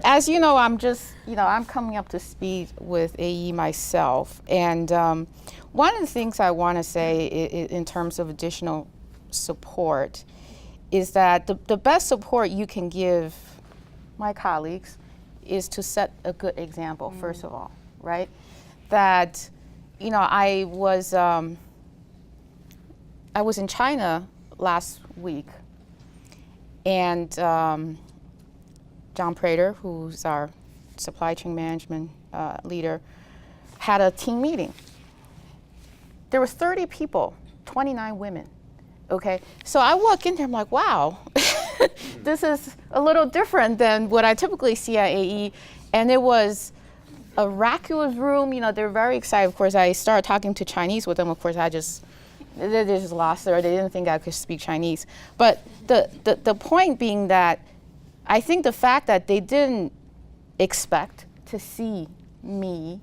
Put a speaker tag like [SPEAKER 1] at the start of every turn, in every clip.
[SPEAKER 1] As you know, I'm coming up to speed with AE myself. And one of the things I want to say in terms of additional support is that the best support you can give my colleagues is to set a good example, first of all, right? That, I was in China last week, and John Prater, who's our supply chain management leader, had a team meeting. There was 30 people, 29 women. Okay, so I walk in there, I'm like, wow, this is a little different than what I typically see at AE. And it was a vacuous room. They're very excited. Of course, I started talking to Chinese with them. Of course, they just lost there. They didn't think I could speak Chinese. But the point being that I think the fact that they didn't expect to see me,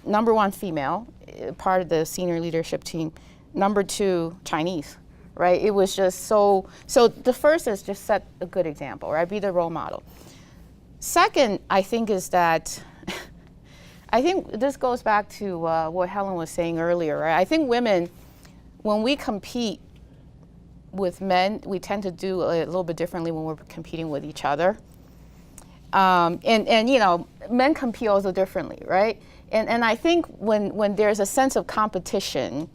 [SPEAKER 1] number one, female, part of the senior leadership team, number two, Chinese, right? It was just so the first is just set a good example, right? Be the role model. Second, I think is that, I think this goes back to what Helen was saying earlier, right? I think women, when we compete with men, we tend to do a little bit differently when we're competing with each other. And men compete also differently, right? And I think when there's a sense of competition,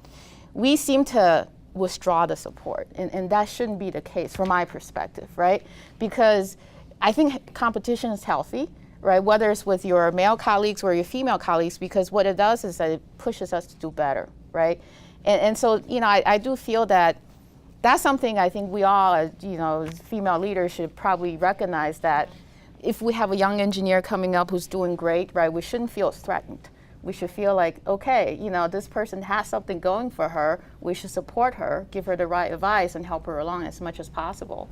[SPEAKER 1] we seem to withdraw the support. And that shouldn't be the case from my perspective, right? Because I think competition is healthy, right? Whether it's with your male colleagues or your female colleagues, because what it does is that it pushes us to do better, right? And so, I do feel that that's something I think we all, as female leaders, should probably recognize, that if we have a young engineer coming up who's doing great, right, we shouldn't feel threatened. We should feel like, okay, this person has something going for her. We should support her, give her the right advice, and help her along as much as possible.